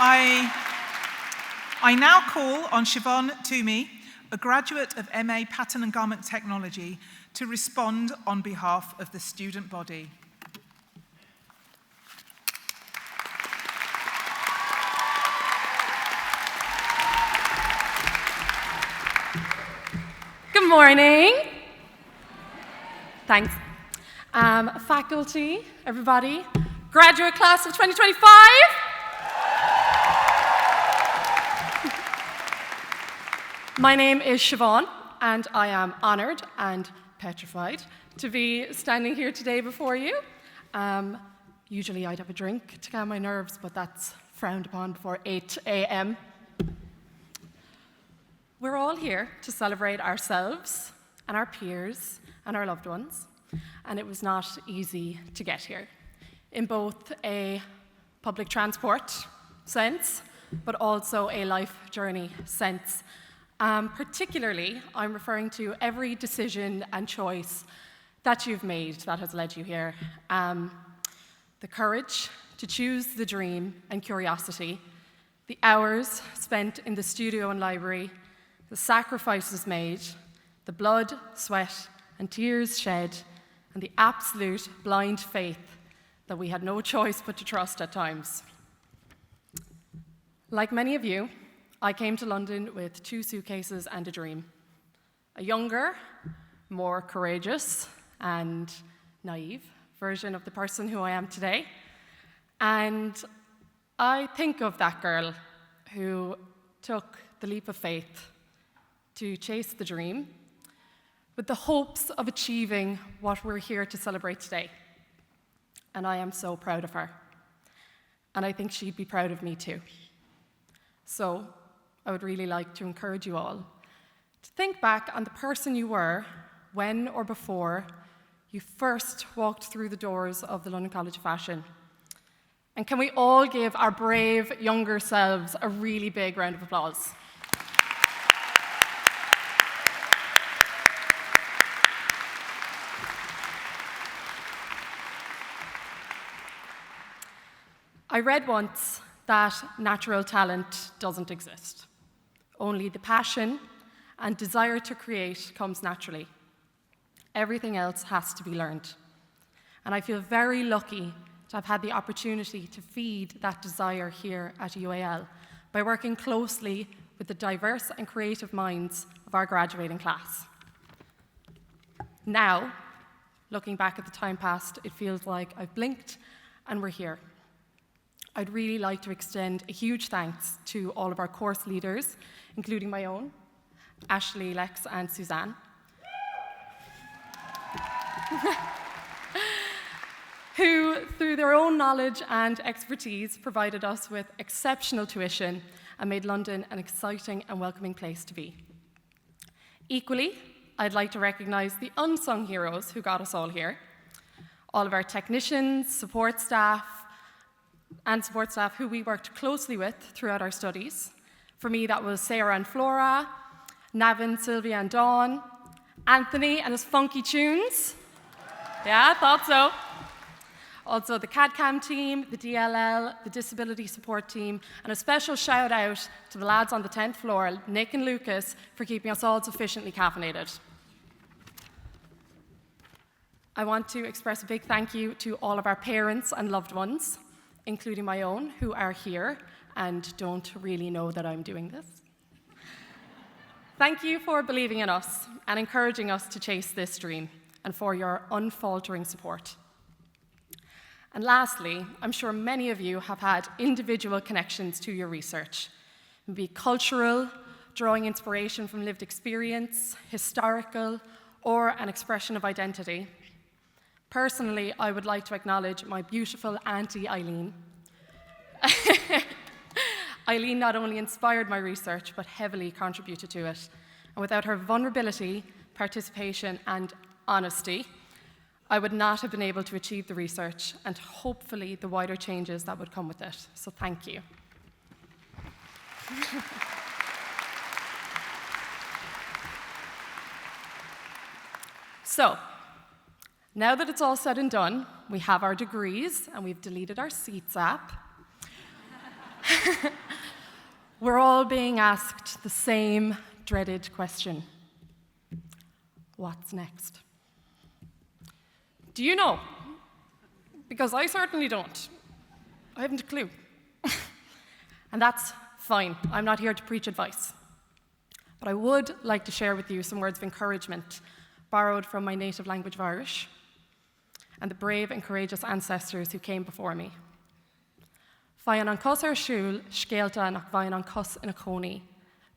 I now call on Siobha Twomey, a graduate of MA Pattern and Garment Technology, to respond on behalf of the student body. Good morning. Thanks. Faculty, everybody, graduate class of 2025. My name is Siobha, and I am honoured and petrified to be standing here today before you. Usually I'd have a drink to calm my nerves, but that's frowned upon before 8 a.m. We're all here to celebrate ourselves and our peers and our loved ones, and it was not easy to get here, in both a public transport sense, but also a life journey sense. Particularly, I'm referring to every decision and choice that you've made that has led you here. The courage to choose the dream and curiosity, the hours spent in the studio and library, the sacrifices made, the blood, sweat, and tears shed, and the absolute blind faith that we had no choice but to trust at times. Like many of you, I came to London with 2 suitcases and a dream. A younger, more courageous and naive version of the person who I am today. And I think of that girl who took the leap of faith to chase the dream with the hopes of achieving what we're here to celebrate today. And I am so proud of her. And I think she'd be proud of me too. So I would really like to encourage you all to think back on the person you were when or before you first walked through the doors of the London College of Fashion. And can we all give our brave younger selves a really big round of applause? I read once that natural talent doesn't exist. Only the passion and desire to create comes naturally. Everything else has to be learned. And I feel very lucky to have had the opportunity to feed that desire here at UAL by working closely with the diverse and creative minds of our graduating class. Now, looking back at the time past, it feels like I've blinked and we're here. I'd really like to extend a huge thanks to all of our course leaders, including my own, Ashley, Lex, and Suzanne, who, through their own knowledge and expertise, provided us with exceptional tuition and made London an exciting and welcoming place to be. Equally, I'd like to recognise the unsung heroes who got us all here, all of our technicians, support staff who we worked closely with throughout our studies. For me, that was Sarah and Flora, Navin, Sylvia and Dawn, Anthony and his funky tunes. Yeah, I thought so. Also the CAD-CAM team, the DLL, the disability support team, and a special shout out to the lads on the 10th floor, Nick and Lucas, for keeping us all sufficiently caffeinated. I want to express a big thank you to all of our parents and loved ones, including my own, who are here and don't really know that I'm doing this. Thank you for believing in us and encouraging us to chase this dream, and for your unfaltering support. And lastly, I'm sure many of you have had individual connections to your research, be it cultural, drawing inspiration from lived experience, historical, or an expression of identity. Personally, I would like to acknowledge my beautiful auntie Eileen. Eileen not only inspired my research, but heavily contributed to it. And without her vulnerability, participation, and honesty, I would not have been able to achieve the research and hopefully the wider changes that would come with it. So thank you. So, now that it's all said and done, we have our degrees and we've deleted our Seats app. We're all being asked the same dreaded question. What's next? Do you know? Because I certainly don't. I haven't a clue. And that's fine. I'm not here to preach advice. But I would like to share with you some words of encouragement borrowed from my native language of Irish and the brave and courageous ancestors who came before me. Fain an cos ar siúl, scéalta nach bhain an cos ina cónaí,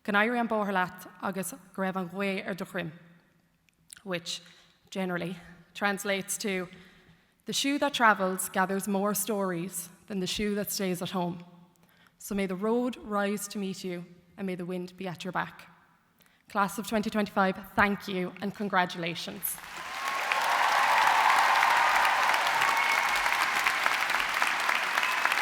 ganairi an bóthar leat agus greibh an ghué ar do chrim, which generally translates to, the shoe that travels gathers more stories than the shoe that stays at home. So may the road rise to meet you, and may the wind be at your back. Class of 2025, thank you and congratulations.